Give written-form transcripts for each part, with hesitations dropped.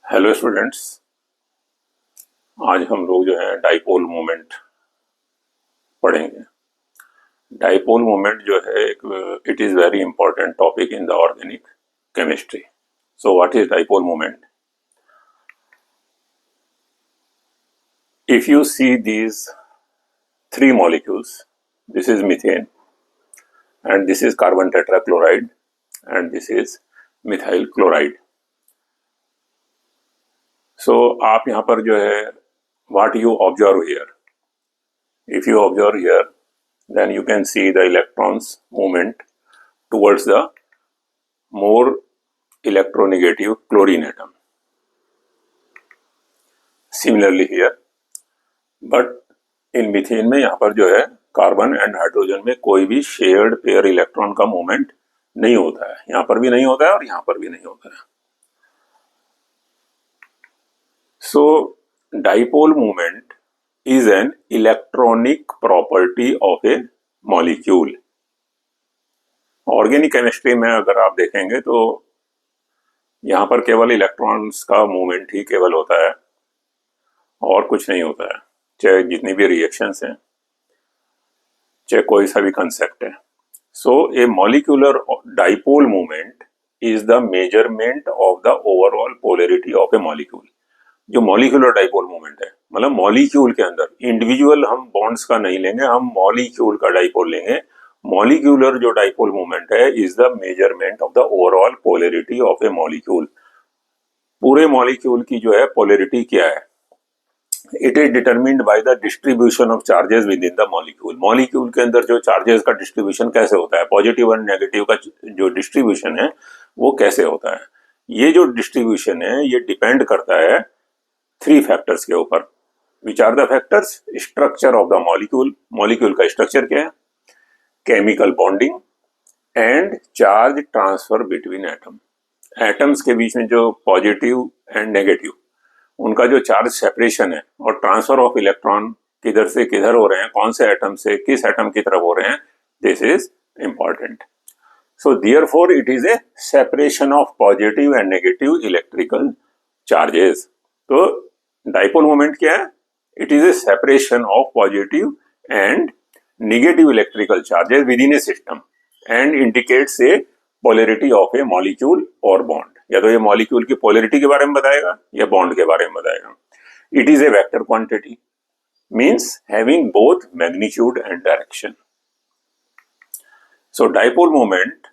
Hello students. आज हम लोग जो है डाइपोल मोमेंट पढ़ेंगे। डाइपोल मोमेंट जो है एक it is very important topic in the organic chemistry. So what is dipole moment? If you see these three molecules, this is methane and this is carbon tetrachloride and this is methyl chloride. So आप यहाँ पर जो है what you observe here, if you observe here, then you can see the electrons movement towards the more electronegative chlorine atom. Similarly here, but in methane में यहाँ पर जो है कार्बन एंड हाइड्रोजन में कोई भी शेयर्ड पेयर इलेक्ट्रॉन का movement नहीं होता है। यहाँ पर भी नहीं होता है और यहाँ पर भी नहीं होता है। So dipole movement is an electronic property of a molecule. Organic chemistry में अगर आप देखेंगे तो यहाँ पर केवल इलेक्ट्रॉन्स का मूवमेंट ही केवल होता है और कुछ नहीं होता है, चाहे जितनी भी रिएक्शंस हैं, चाहे कोई सा भी कंसेप्ट है। So a molecular dipole movement is the measurement of the overall polarity of a molecule. जो मॉलिक्यूलर डाइपोल मूवमेंट है, मतलब मॉलिक्यूल के अंदर इंडिविजुअल हम बॉन्ड्स का नहीं लेंगे, हम मॉलिक्यूल का डाइपोल लेंगे। मॉलिक्यूलर जो डाइपोल मूवमेंट है is the measurement of the overall polarity of a molecule. पूरे मॉलिक्यूल की जो है पोलैरिटी क्या है? It is determined by the distribution of charges with in the molecule. Molecule के अंदर जो चार्जेस का डिस्ट्रीब्यूशन कैसे होता है, पॉजिटिव और नेगेटिव का जो डिस्ट्रीब्यूशन है वो कैसे होता है, ये जो डिस्ट्रीब्यूशन है ये डिपेंड करता है थ्री फैक्टर्स के ऊपर। Which are the factors? Structure of the molecule, molecule का स्ट्रक्चर क्या है, chemical bonding and charge transfer between atom. Atoms के बीच में जो पॉजिटिव एंड नेगेटिव उनका जो चार्ज सेपरेशन है और ट्रांसफर ऑफ इलेक्ट्रॉन किधर से किधर हो रहे हैं, कौन से एटम से किस एटम की तरफ हो रहे हैं, this is important. So therefore it is A separation of positive and negative electrical charges. तो डाइपोल मोमेंट क्या है? It is A separation of positive and negative electrical charges with in A system and indicates a polarity of a molecule और bond. या तो ये molecule की polarity के बारे में बताएगा या बॉन्ड के बारे में बताएगा। It is a vector quantity, means having both magnitude and direction. So dipole moment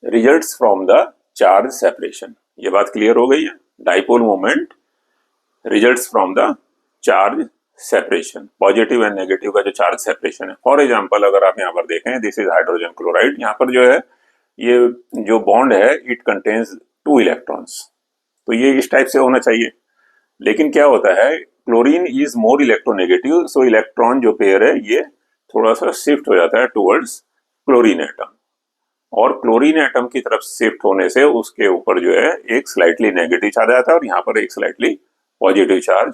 results from the charge separation. ये बात क्लियर हो गई है? Dipole moment results from the charge separation, positive and negative का जो चार्ज सेपरेशन है। For example अगर आप यहाँ पर देखें, दिस इज हाइड्रोजन क्लोराइड। यहाँ पर जो है ये जो बॉन्ड है इट कंटेन्स 2 इलेक्ट्रॉन्स, तो ये इस टाइप से होना चाहिए। लेकिन क्या होता है, chlorine is more electronegative, so electron जो पेयर है ये थोड़ा सा शिफ्ट हो जाता है टुवर्ड्स क्लोरीन एटम, और क्लोरीन एटम की तरफ शिफ्ट होने से उसके ऊपर जो है एक स्लाइटली नेगेटिव चार्ज आता है और यहाँ पर एक स्लाइटली पॉजिटिव चार्ज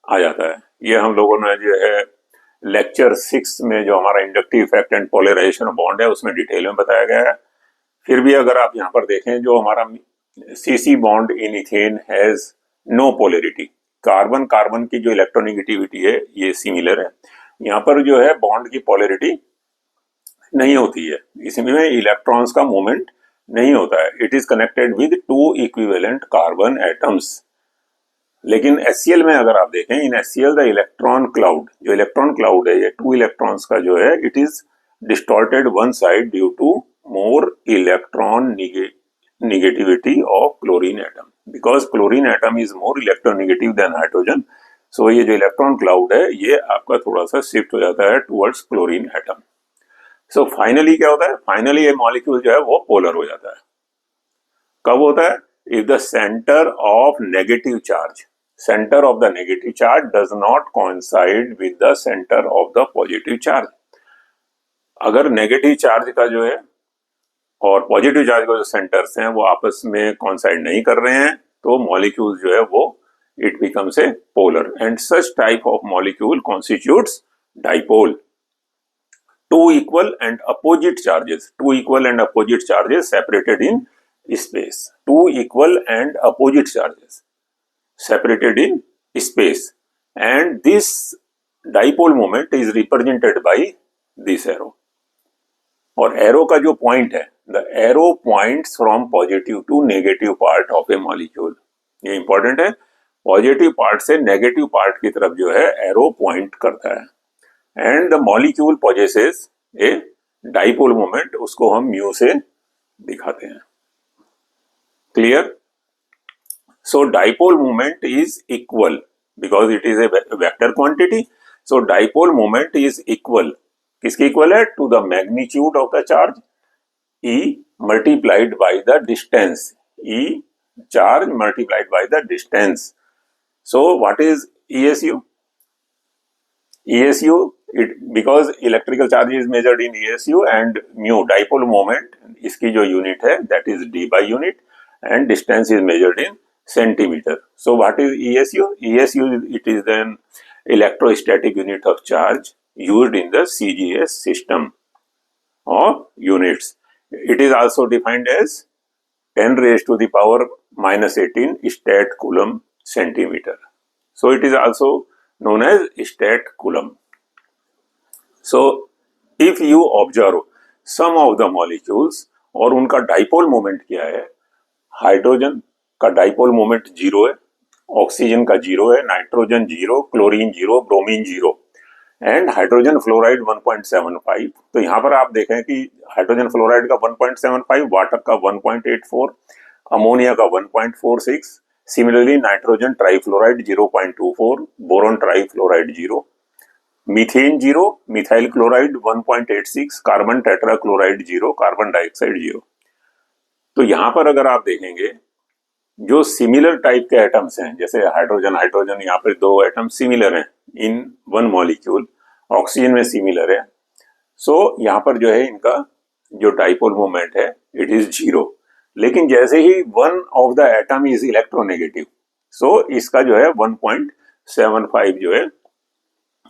आ जाता है। ये हम लोगों ने जो है लेक्चर 6 में जो हमारा inductive effect and polarization of bond है उसमें डिटेल में बताया गया है। फिर भी अगर आप यहाँ पर देखें, जो हमारा CC bond in ethane has no polarity, carbon carbon की जो इलेक्ट्रोनेगेटिविटी है ये सिमिलर है। यहाँ पर जो है बॉन्ड की पोलैरिटी नहीं होती है, इसमें इलेक्ट्रॉन्स का मूवमेंट नहीं होता है। It is connected with 2 equivalent carbon atoms. लेकिन HCl में अगर आप देखें, in HCl the electron cloud, जो इलेक्ट्रॉन क्लाउड है ये 2 इलेक्ट्रॉन्स का जो है it is distorted one side due to more electron negativity of chlorine atom, because chlorine atom is more electronegative than hydrogen. So ये जो इलेक्ट्रॉन क्लाउड है ये आपका थोड़ा सा शिफ्ट हो जाता है towards chlorine atom. So finally क्या होता है, फाइनली ये मॉलिक्यूल जो है वो पोलर हो जाता है। कब होता है? If the centre of negative charge, centre of the negative charge does not coincide with the centre of the positive charge. अगर नेगेटिव चार्ज का जो है और पॉजिटिव चार्ज का जो सेंटर्स हैं वो आपस में कॉन्साइड नहीं कर रहे हैं तो मॉलिक्यूल जो है वो it becomes a polar and such type of molecule constitutes dipole. 2 equal and opposite charges separated in space, 2 equal and opposite charges separated in space, and this dipole moment is represented by this arrow. और arrow का जो point है, the arrow points from positive to negative part of a molecule, ये important है, positive part से negative part की तरफ जो है एरो पॉइंट करता है, and the molecule possesses a dipole moment, उसको हम म्यू से दिखाते हैं। Clear? So dipole moment is equal because it is a vector quantity, so dipole moment is equal, किसके इक्वल है? To the magnitude of the charge E multiplied by the distance, E charge multiplied by the distance. So what is ESU? ESU, because electrical charge is measured in ESU, and mu dipole moment, इसकी जो unit है that is D by unit, and distance is measured in centimeter. So what is ESU? ESU, it is an electrostatic unit of charge used in the CGS system of units. It is also defined as 10 raised to the power minus 18 stat coulomb centimeter. So it is also known as stat coulomb. So if you observe some of the molecules और उनका dipole moment क्या है, hydrogen का dipole moment 0 है, oxygen का 0 है, nitrogen 0, chlorine 0, bromine 0, and hydrogen fluoride 1.75। तो यहाँ पर आप देखें कि हाइड्रोजन फ्लोराइड का 1.75, वाटर का 1.84, अमोनिया का 1.46, similarly nitrogen trifluoride 0.24, boron trifluoride 0, methane 0, methyl chloride 1.86, carbon tetrachloride 0, carbon dioxide 0। तो यहां पर अगर आप देखेंगे जो सिमिलर टाइप के एटम्स हैं, जैसे हाइड्रोजन हाइड्रोजन, यहाँ पर दो एटम सिमिलर हैं इन वन मॉलिक्यूल, ऑक्सीजन में सिमिलर है, सो यहाँ पर जो है इनका जो डाइपोल मोमेंट है इट इज 0। लेकिन जैसे ही one of the atom is electronegative, so इसका जो है 1.75 जो है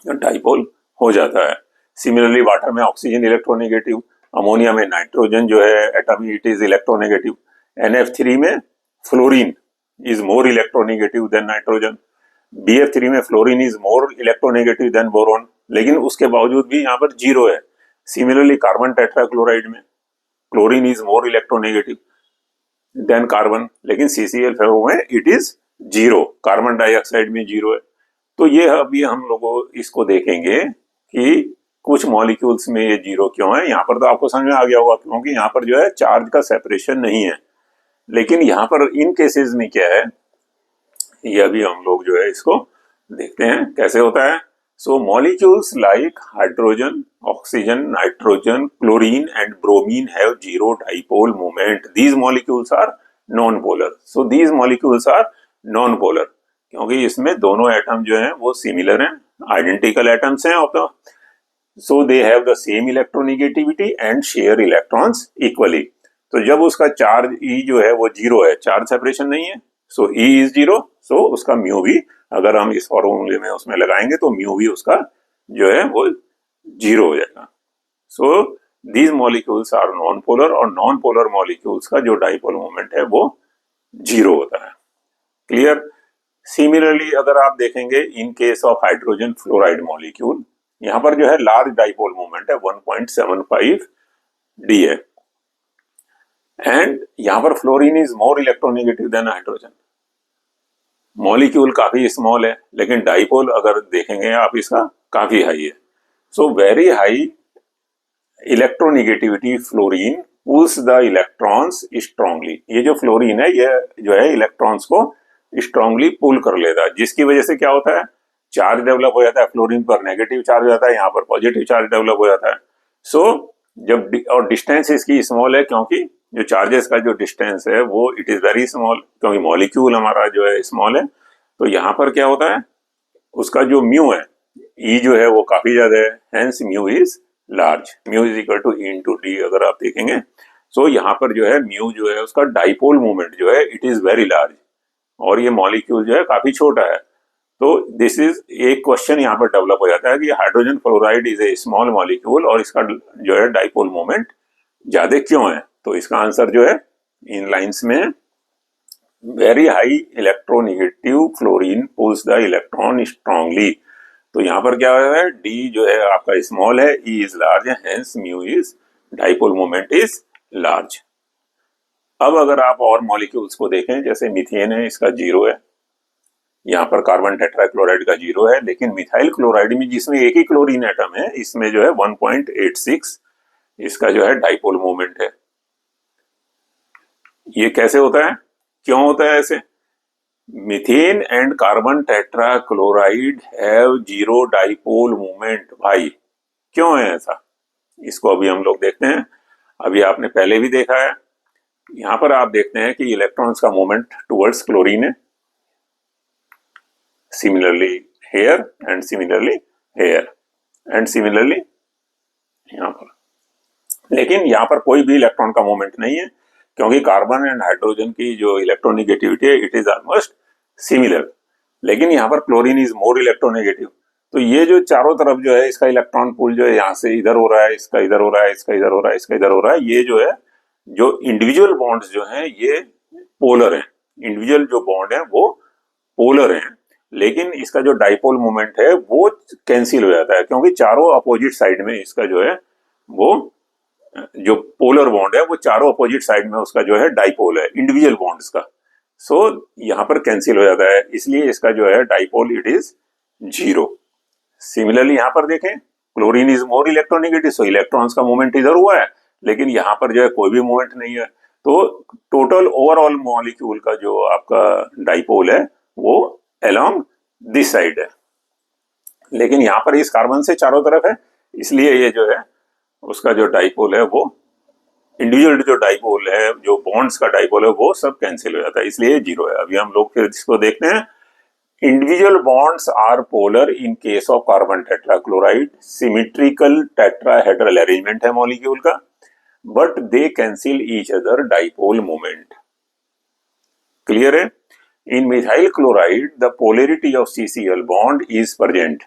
डाइपोल हो जाता है। सिमिलरली वाटर में ऑक्सीजन इलेक्ट्रोनेगेटिव, अमोनिया में नाइट्रोजन जो है atom it is electronegative, NF3 में fluorine is more electronegative than nitrogen, BF3 में fluorine is more electronegative then boron, लेकिन उसके बावजूद भी यहाँ पर 0 है। सिमिलरली कार्बन टेट्राक्लोराइड में chlorine is more electronegative then carbon, लेकिन CCl4 में इट इज 0, कार्बन डाइऑक्साइड में 0 है। तो ये अभी हम लोगों इसको देखेंगे कि कुछ मॉलिक्यूल्स में ये 0 क्यों है। यहाँ पर तो आपको समझ में आ गया होगा, क्योंकि यहाँ पर जो है चार्ज का सेपरेशन नहीं है, लेकिन यहाँ पर इन केसेस में क्या है ये अभी हम लोग जो है इसको देखते हैं कैसे होता है। So molecules like hydrogen, oxygen, nitrogen, chlorine and bromine have 0 dipole moment. These molecules are non polar. So these molecules are non polar क्योंकि इसमें दोनों एटम जो हैं वो सिमिलर हैं, आइडेंटिकल एटम्स हैं of the, so they have the same electronegativity and share electrons equally. तो जब उसका चार्ज E जो है वो 0 है, चार्ज सेपरेशन नहीं है, सो E इज 0, सो उसका म्यू भी अगर हम इस फॉर्मूले में उसमें लगाएंगे तो म्यू भी उसका जो है वो 0 हो जाएगा। So these molecules are non polar, और नॉन पोलर मॉलिक्यूल्स का जो डाइपोल मोमेंट है वो 0 होता है। क्लियर? सिमिलरली अगर आप देखेंगे इन case of hydrogen fluoride molecule, यहाँ पर जो है लार्ज डाइपोल मोमेंट है 1.75 D है, एंड यहाँ पर fluorine is more electronegative then hydrogen. Molecule काफी स्मॉल है, लेकिन डाइपोल अगर देखेंगे आप इसका काफी हाई है। So very high electronegativity fluorine pulls the electrons strongly. ये जो फ्लोरीन है ये जो है इलेक्ट्रॉन्स को स्ट्रांगली पुल कर लेता है, जिसकी वजह से क्या होता है, चार्ज डेवलप हो जाता है, फ्लोरीन पर नेगेटिव चार्ज हो जाता है, यहाँ पर पॉजिटिव चार्ज डेवलप हो जाता है। सो जब और डिस्टेंस इसकी स्मॉल है, क्योंकि जो चार्जेस का जो डिस्टेंस है वो इट इज वेरी स्मॉल, क्योंकि मॉलिक्यूल हमारा जो है स्मॉल है। तो यहाँ पर क्या होता है, उसका जो म्यू है E जो है वो काफी ज्यादा है, hence mu is large, mu is equal to E into D अगर आप देखेंगे। सो यहाँ पर जो है म्यू जो है उसका डाइपोल मोमेंट जो है इट इज वेरी लार्ज, और ये मॉलिक्यूल जो है काफी छोटा है। तो दिस इज एक क्वेश्चन यहाँ पर डेवलप हो जाता है कि hydrogen fluoride is a small molecule और इसका जो है डाइपोल मोमेंट ज्यादा क्यों है। तो इसका आंसर जो है इन लाइंस में है। Very high electronegative chlorine pulls the electron strongly. तो यहाँ पर क्या है, डी जो है आपका स्मॉल है, E is large, hence mu is dipole moment is large. अब अगर आप और मॉलिक्यूल्स को देखें, जैसे मीथेन है, इसका 0 है, यहाँ पर कार्बन टेट्राक्लोराइड का 0 है, लेकिन मिथाइल क्लोराइड में जिसमें एक ही क्लोरीन एटम है, इसमें जो है 1.86 इसका जो है डाइपोल मोमेंट है। ये कैसे होता है, क्यों होता है ऐसे? Methane and carbon tetrachloride have 0 dipole moment. भाई क्यों है ऐसा, इसको अभी हम लोग देखते हैं। अभी आपने पहले भी देखा है, यहां पर आप देखते हैं कि इलेक्ट्रॉन्स का मोमेंट टुवर्ड्स क्लोरीन है, similarly here and similarly here and similarly यहां पर, लेकिन यहां पर कोई भी इलेक्ट्रॉन का मोमेंट नहीं है, क्योंकि कार्बन एंड हाइड्रोजन की जो इलेक्ट्रोनेगेटिविटी है इट इज ऑलमोस्ट सिमिलर, लेकिन यहाँ पर क्लोरीन इज मोर इलेक्ट्रोनेगेटिव। तो ये जो चारों तरफ जो है इसका इलेक्ट्रॉन पूल जो है यहाँ से इधर हो रहा है, इसका इधर हो रहा है, इसका इधर हो रहा है, इसका इधर हो रहा है, ये जो है जो इंडिविजुअल बॉन्ड्स जो हैं ये पोलर हैं, इंडिविजुअल जो बॉन्ड है वो पोलर हैं, लेकिन इसका जो डाइपोल मोमेंट है वो कैंसिल हो जाता है, क्योंकि चारों अपोजिट साइड में इसका जो है वो जो पोलर बॉन्ड है वो चारों अपोजिट साइड में उसका जो है डाइपोल है इंडिविजुअल बॉन्ड्स का। सो यहाँ पर कैंसिल हो जाता है, इसलिए इसका जो है डाइपोल इट इज 0। सिमिलरली यहाँ पर देखें, chlorine is more electronegative, so electrons का मूवमेंट इधर हुआ है, लेकिन यहाँ पर जो है कोई भी मूवमेंट नहीं है। तो टोटल ओवरऑल मॉलिक्यूल का जो आपका डाइपोल है वो अलोंग दिस साइड है, लेकिन यहाँ पर इस कार्बन से चारों तरफ है, इसलिए ये जो है उसका जो डाइपोल है वो इंडिविजुअल जो डाइपोल है, जो बॉन्ड्स का डाइपोल है वो सब कैंसिल हो जाता है, इसलिए 0 है। अभी हम लोग फिर इसको देखते हैं। Individual bonds are polar in case of carbon tetrachloride, symmetrical tetrahedral arrangement है मॉलिक्यूल का, but they cancel each other dipole moment. Clear है? In methyl chloride the polarity of CCl bond is present,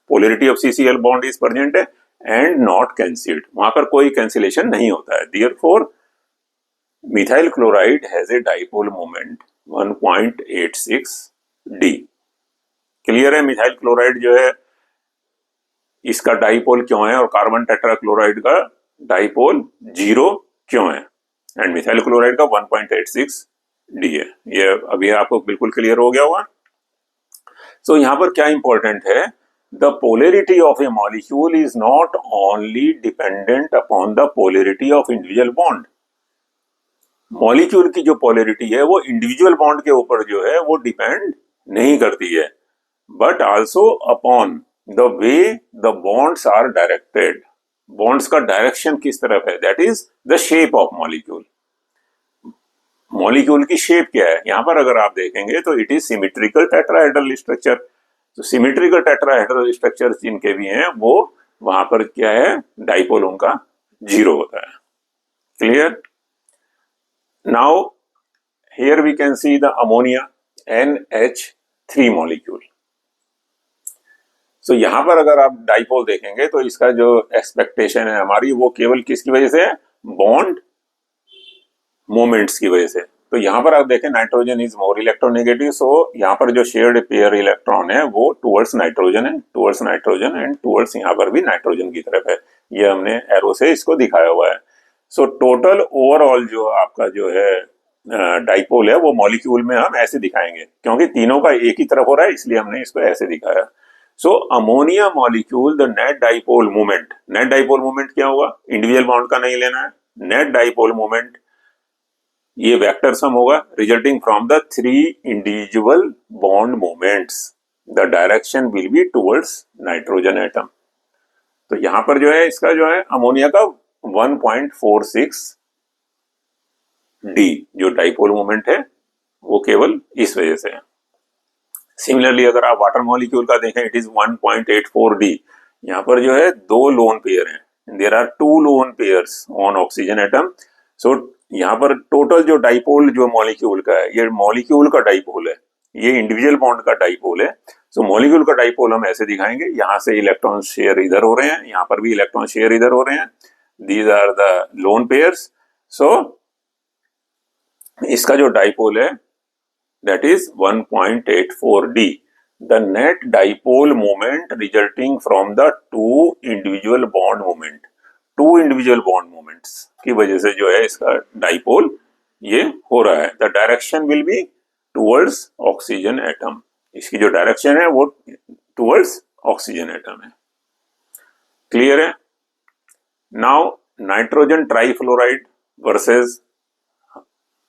polarity of CCl bond is present है and not cancelled, वहां पर कोई cancellation नहीं होता है। Therefore methyl chloride has a dipole moment 1.86 D. Clear है? Methyl chloride जो है इसका डाइपोल क्यों है और कार्बन टेट्राक्लोराइड का डाइपोल 0 क्यों है, एंड मिथाइल क्लोराइड का 1.86 डी है। ये अभी आपको बिल्कुल क्लियर हो गया होगा। सो यहां पर क्या इंपॉर्टेंट है, the polarity of a molecule is not only dependent upon the polarity of individual bond। Molecule की जो पोलरिटी है वो इंडिविजुअल बॉन्ड के ऊपर जो है वो डिपेंड नहीं करती है, but also upon the way the bonds are directed, bonds का डायरेक्शन किस तरफ है, that is the shape of molecule. Molecule की शेप क्या है, यहां पर अगर आप देखेंगे तो it is symmetrical tetrahedral structure. तो सिमेट्रिकल टेट्राहेड्रल स्ट्रक्चर जिनके भी हैं वो वहां पर क्या है, डाइपोल उनका 0 होता है। Clear? Now here we can see the ammonia NH3 molecule. So यहां पर अगर आप डाइपोल देखेंगे तो इसका जो एक्सपेक्टेशन है हमारी वो केवल किसकी वजह से है, बॉन्ड मोमेंट्स की वजह से। तो यहाँ पर आप देखें नाइट्रोजन इज मोर इलेक्ट्रोनेगेटिव, सो यहाँ पर जो शेयर्ड पेयर इलेक्ट्रॉन है वो टुवर्ड्स नाइट्रोजन है, टुवर्ड्स नाइट्रोजन एंड टुवर्ड्स यहाँ पर भी नाइट्रोजन की तरफ है, ये हमने एरो से इसको दिखाया हुआ है। सो टोटल ओवरऑल जो आपका जो है डाइपोल है वो मॉलिक्यूल में हम ऐसे दिखाएंगे, क्योंकि तीनों का एक ही तरफ हो रहा है इसलिए हमने इसको ऐसे दिखाया। So ammonia molecule the net dipole moment, net dipole moment क्या होगा, इंडिविजुअल बॉन्ड का नहीं लेना है, नेट डाइपोल मोमेंट ये वेक्टर सम होगा resulting from the 3 individual bond moments, the direction will be towards nitrogen atom. तो यहां पर जो है इसका जो है अमोनिया का 1.46 डी जो डाइपोल मोमेंट है वो केवल इस वजह से है। सिमिलरली अगर आप वाटर मॉलिक्यूल का देखें इट इज 1.84 डी, यहां पर जो है 2 लोन पेयर हैं, there are 2 lone pairs on oxygen atom. So यहाँ पर टोटल जो डाइपोल जो मॉलिक्यूल का है ये मॉलिक्यूल का डाइपोल है, ये इंडिविजुअल बॉन्ड का डाइपोल है। सो मॉलिक्यूल का डाइपोल हम ऐसे दिखाएंगे, यहाँ से इलेक्ट्रॉन शेयर इधर हो रहे हैं, यहाँ पर भी इलेक्ट्रॉन शेयर इधर हो रहे हैं, these are the lone pairs. So इसका जो डाइपोल है that is 1.84 d. The net dipole moment resulting from the two individual bond moments की वजह से जो है इसका डाइपोल ये हो रहा है. The direction will be towards oxygen atom. इसकी जो डायरेक्शन है वो टुवर्ड्स ऑक्सीजन एटम है. क्लियर है? नाउ नाइट्रोजन ट्राइफ्लोराइड वर्सेस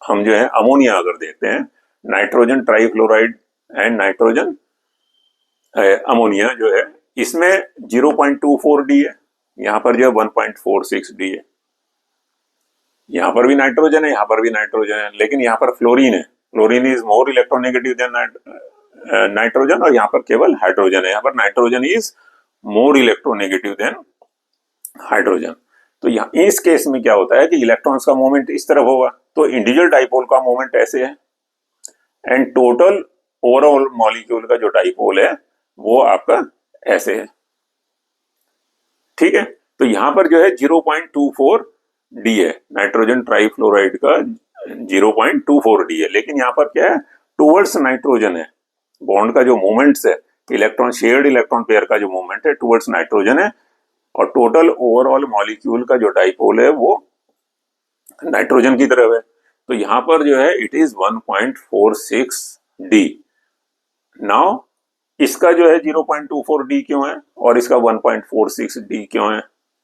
हम जो है अमोनिया अगर देखते हैं, nitrogen trifluoride and nitrogen ammonia जो है, इसमें 0.24 डी है, यहां पर जो है 1.46 डी है. यहां पर भी नाइट्रोजन है, यहां पर भी नाइट्रोजन है, लेकिन यहां पर फ्लोरीन है. Fluorine is more electronegative than nitrogen, और यहां पर केवल हाइड्रोजन है. यहां पर nitrogen is more electronegative then hydrogen. तो यहाँ इस केस में क्या होता है कि इलेक्ट्रॉन्स का मूवमेंट इस तरफ होगा, तो इंडिविजुअल डाइपोल का मूवमेंट ऐसे है, एंड टोटल ओवरऑल मॉलिक्यूल का जो डाइपोल है वो आपका ऐसे है. ठीक है? तो यहां पर जो है 0.24 डी है, नाइट्रोजन ट्राइफ्लोराइड का 0.24 डी है, लेकिन यहां पर क्या है, टुवर्ड्स नाइट्रोजन है. बॉन्ड का जो मूवमेंट्स है, इलेक्ट्रॉन शेयर्ड इलेक्ट्रॉन पेयर का जो मूवमेंट है टुवर्ड्स नाइट्रोजन है, और टोटल ओवरऑल मॉलिक्यूल का जो डाइपोल है वो नाइट्रोजन की तरफ है. तो यहां पर जो है इट इज 1.46 डी. नाउ इसका जो है 0.24 डी क्यों है और इसका 1.46 डी क्यों है,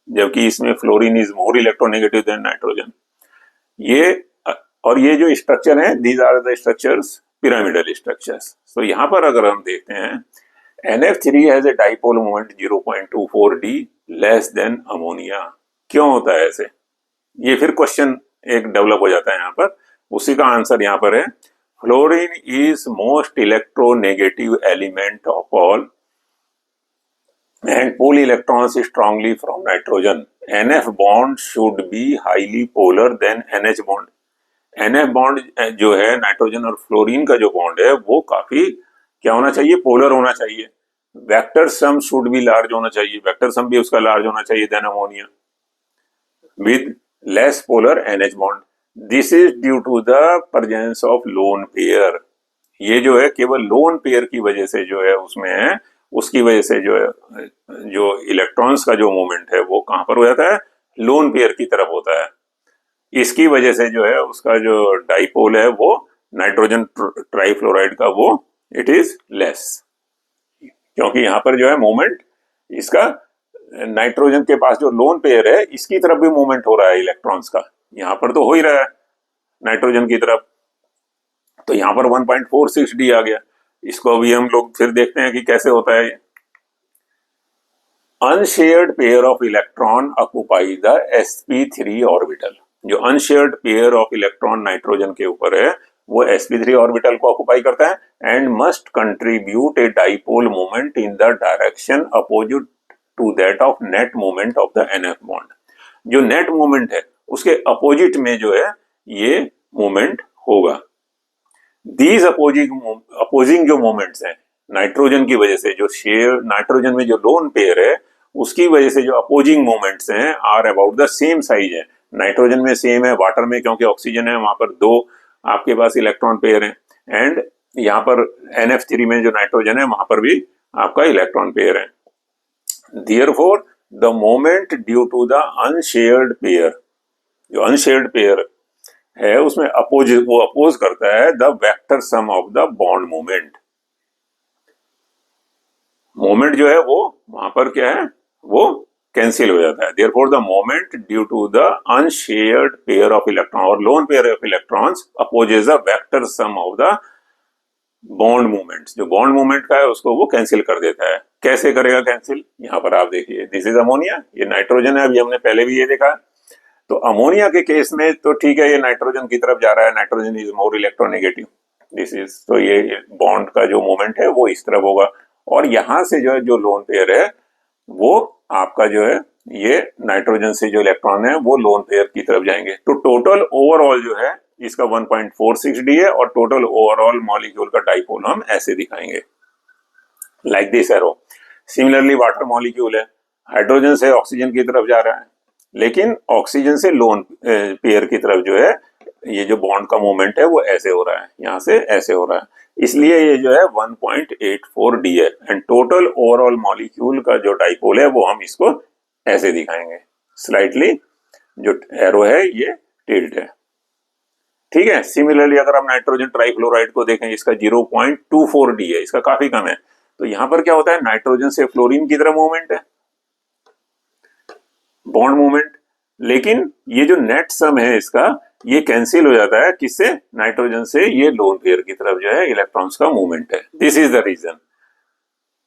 जबकि इसमें fluorine is more electronegative than nitrogen. ये और ये जो स्ट्रक्चर है, these are the structures, pyramidal structures. तो यहां पर अगर हम देखते हैं, NF3 has a dipole moment 0.24 D less than ammonia. क्यों होता है ऐसे? ये फिर क्वेश्चन एक डेवलप हो जाता है यहाँ पर. उसी का आंसर यहाँ पर है, fluorine is most electronegative element of all and pull electrons strongly from nitrogen. NF bond should be highly polar than NH bond. NF bond जो है नाइट्रोजन और फ्लोरीन का जो बॉन्ड है वो काफी क्या होना चाहिए, पोलर होना चाहिए. Vector sum should be large होना चाहिए, वेक्टर सम भी उसका लार्ज होना चाहिए than ammonia, with less polar NH bond. This is due to the presence of lone pair. ये जो है केवल लोन पेयर की वजह से जो है उसमें है, उसकी वजह से जो है जो इलेक्ट्रॉन्स का जो मूवमेंट है वो कहां पर हो जाता है, लोन पेयर की तरफ होता है. इसकी वजह से जो है उसका जो डाइपोल है वो नाइट्रोजन ट्राइफ्लोराइड का वो इट इज लेस, क्योंकि यहां पर जो है मूवमेंट इसका नाइट्रोजन के पास जो लोन पेयर है इसकी तरफ भी मूवमेंट हो रहा है इलेक्ट्रॉन्स का, यहां पर तो हो ही रहा है नाइट्रोजन की तरफ. तो यहां पर 1.46 डी आ गया. इसको भी हम लोग फिर देखते हैं कि कैसे होता है. Unshared pair of electron occupy the sp3 orbital. जो unshared pair of electron nitrogen के ऊपर है वो sp3 ऑर्बिटल को ऑक्युपाई करता है, and must contribute a dipole moment in the direction opposite to that of net moment of the NF bond. जो net moment है उसके अपोजिट में जो है ये मोमेंट होगा. दीज अपोजिंग जो मोमेंट्स हैं नाइट्रोजन की वजह से, जो शेयर नाइट्रोजन में जो लोन पेयर है उसकी वजह से जो अपोजिंग मोमेंट्स हैं are about the same size है. नाइट्रोजन में सेम है, वाटर में क्योंकि ऑक्सीजन है वहां पर 2 आपके पास इलेक्ट्रॉन पेयर हैं, एंड यहाँ पर NF3 में जो नाइट्रोजन है वहां पर भी आपका इलेक्ट्रॉन पेयर है. Therefore the moment due to the unshared pair, जो अनशेयर्ड पेयर है उसमें अपोज करता है the vector sum of the bond moment. Moment जो है वो वहां पर क्या है, वो कैंसिल हो जाता है. Therefore the moment due to the unshared pair of electron और lone pair of electrons opposes the vector sum of the bond moments. जो बॉन्ड मोमेंट का है उसको वो कैंसिल कर देता है. कैसे करेगा कैंसिल? यहाँ पर आप देखिए, दिस इज अमोनिया, ये नाइट्रोजन है, अभी हमने पहले भी ये देखा. तो अमोनिया के केस में तो ठीक है, ये नाइट्रोजन की तरफ जा रहा है, nitrogen is more electronegative, this is, तो ये बॉन्ड का जो मोमेंट है वो इस तरफ होगा, और यहां से जो है जो लोन पेयर है वो आपका जो है ये नाइट्रोजन से जो इलेक्ट्रॉन है वो लोन पेयर की तरफ जाएंगे. तो टोटल ओवरऑल जो है इसका 1.46 डी है, और टोटल ओवरऑल मॉलिक्यूल का डाइपोल हम ऐसे दिखाएंगे, like this arrow. Similarly water molecule है, हाइड्रोजन से ऑक्सीजन की तरफ जा रहा है, लेकिन ऑक्सीजन से लोन पेयर की तरफ जो है ये जो बॉन्ड का मूवमेंट है वो ऐसे हो रहा है, यहाँ से ऐसे हो रहा है, इसलिए ये जो है 1.84 डी है। एंड टोटल ओवरऑल मॉलिक्यूल का जो डाइपोल है वो हम इसको ऐसे दिखाएंगे, स्लाइटली जो एरो है ये टिल्ट है, ठीक है। सिमिलरली अगर आप नाइट्रोजन ट्राइफ्लोराइड को देखें, इसका 0.24 डी है, इसका काफी कम है। तो यहां पर क्या होता है, नाइट्रोजन से फ्लोरीन की तरह मूवमेंट है, बॉन्ड मूवमेंट, लेकिन ये जो नेट सम है इसका ये कैंसिल हो जाता है किससे, नाइट्रोजन से ये लोन पेयर की तरफ जो है इलेक्ट्रॉन्स का मूवमेंट है। This is the reason.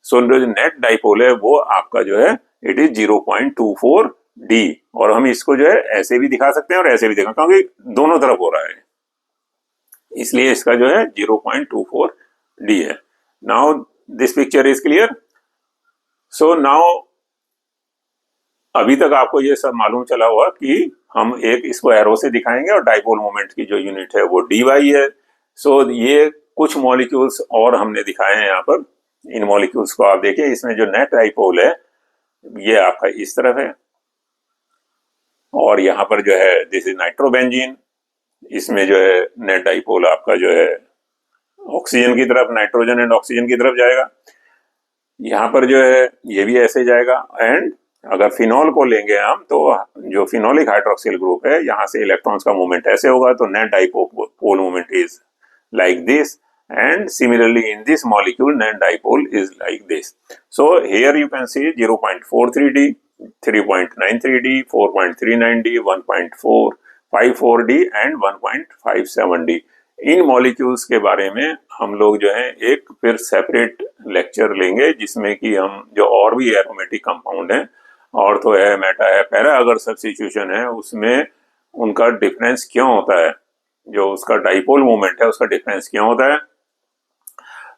So जो नेट डाइपोल है वो आपका जो है इट इज 0.24 डी, और हम इसको जो है ऐसे भी दिखा सकते हैं और ऐसे भी दिखा, क्योंकि दोनों तरफ हो रहा है, इसलिए इसका जो है 0.24 डी है। Now this picture is clear. So now अभी तक आपको ये सब मालूम चला हुआ कि हम एक इसको एरो से दिखाएंगे और डाइपोल मोमेंट की जो यूनिट है वो डी वाई है। सो ये कुछ मॉलिक्यूल्स और हमने दिखाए हैं यहाँ पर। इन मॉलिक्यूल्स को आप देखिए, इसमें जो नेट डाइपोल है ये आपका इस तरफ है, और यहाँ पर जो है दिस इज नाइट्रोबेंजीन, इसमें जो है नेट डाइपोल आपका जो है ऑक्सीजन की तरफ, नाइट्रोजन एंड ऑक्सीजन की तरफ जाएगा। यहाँ पर जो है ये भी ऐसे जाएगा। एंड अगर फिनॉल को लेंगे हम तो जो फिनोलिक हाइड्रोक्सिल ग्रुप है यहाँ से इलेक्ट्रॉन्स का मूवमेंट ऐसे होगा, तो net dipole movement is like this, and similarly in this molecule net dipole is like this. So here you can see 0.43d, 3.93d, 4.39d, 1.454d and 1.57d। In molecules के बारे में हम लोग जो है एक फिर सेपरेट लेक्चर लेंगे, जिसमें कि हम जो और भी एरोमेटिक कंपाउंड है, ऑर्थो है, मेटा है, पैरा अगर सब्स्टिट्यूशन है, उसमें उनका डिफरेंस क्यों होता है, जो उसका डाइपोल मोमेंट है उसका डिफरेंस क्यों होता है,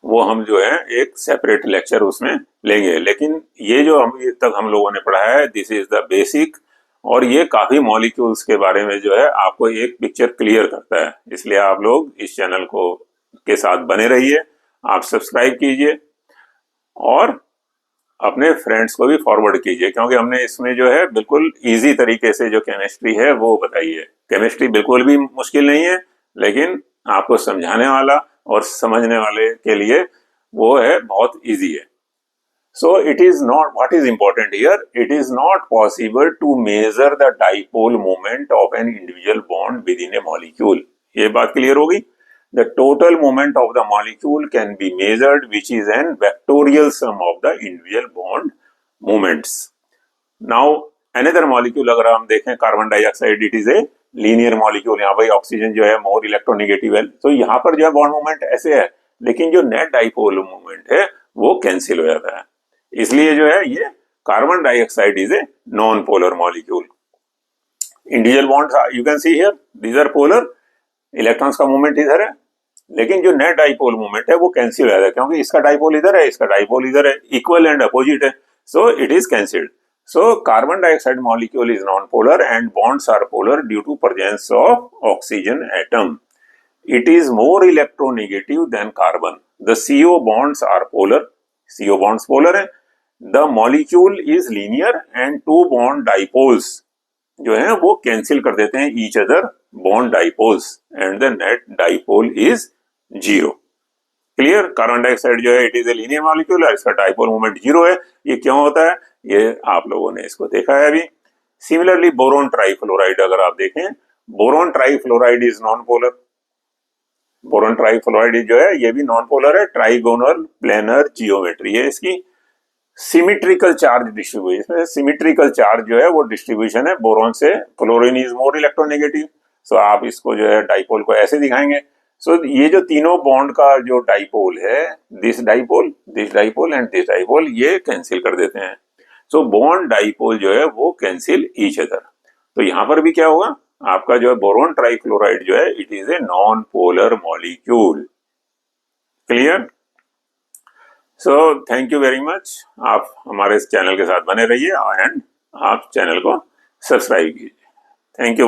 वो हम जो है एक सेपरेट लेक्चर उसमें लेंगे। लेकिन ये जो अभी तक हम लोगों ने पढ़ा है दिस इज द बेसिक, और ये काफी मॉलिक्यूल्स के बारे में जो है आपको एक पिक्चर क्लियर करता है। इसलिए आप लोग इस चैनल को के साथ बने रहिए, आप सब्सक्राइब कीजिए और अपने फ्रेंड्स को भी फॉरवर्ड कीजिए, क्योंकि हमने इसमें जो है बिल्कुल इजी तरीके से जो केमिस्ट्री है वो बताई है। केमिस्ट्री बिल्कुल भी मुश्किल नहीं है, लेकिन आपको समझाने वाला और समझने वाले के लिए वो है बहुत इजी है। So it is not, what is important here, it is not possible to measure the dipole moment of an individual bond within a molecule. ये बात क्लियर होगी। The total moment of the molecule can be measured, which is an vectorial sum of the individual bond moments. Now another molecule अगर हम देखें carbon dioxide, it is a linear molecule. यहाँ पर oxygen जो है more electronegative है, तो यहाँ पर जो है बॉन्ड मोमेंट ऐसे है, लेकिन जो नेट डाइपोल मोमेंट है वो कैंसिल हो जाता है। इसलिए जो है ये carbon dioxide is a non polar molecule. Individual bonds you can see here, these are polar, electrons का मूवमेंट इधर है, लेकिन जो नेट डाइपोल मूवमेंट है वो कैंसिल हो जाता है, क्योंकि इसका डाइपोल इधर है, इसका डाइपोल इधर है, इक्वल एंड अपोजिट है, so it is cancelled. So carbon dioxide molecule is non-polar and bonds are polar due to presence of oxygen atom. It is more electronegative than carbon. The CO bonds are polar. CO bonds polar है. The molecule is linear and two bond dipoles जो है वो cancel कर देते हैं each other bond dipoles and the net dipole is 0. Clear. Carbon dioxide जो है it is a linear molecule और इसका डाइपोल मोमेंट 0 है। ये क्यों होता है, ये आप लोगों ने इसको देखा है अभी। सिमिलरली बोरोन ट्राइफ्लोराइड अगर आप देखें, boron trifluoride is non polar. Boron trifluoride जो है ये भी नॉन पोलर है, ट्राइगोनल प्लेनर जियोमेट्री है इसकी। Symmetrical charge distribution, symmetrical charge जो है वो डिस्ट्रीब्यूशन है बोरोन से, फ्लोरीन इज मोर इलेक्ट्रोनेगेटिव। सो आप इसको जो है डाइपोल को ऐसे दिखाएंगे। सो ये जो तीनों बॉन्ड का जो डाइपोल है, this dipole and this dipole, ये कैंसिल कर देते हैं। सो बॉन्ड डाइपोल जो है वो कैंसिल ईच अदर। तो यहां पर भी क्या होगा, आपका जो है बोरोन ट्राइक्लोराइड जो है it is a non polar molecule. Clear. So thank you very much. आप हमारे इस चैनल के साथ बने रहिए एंड आप चैनल को सब्सक्राइब कीजिए। Thank you.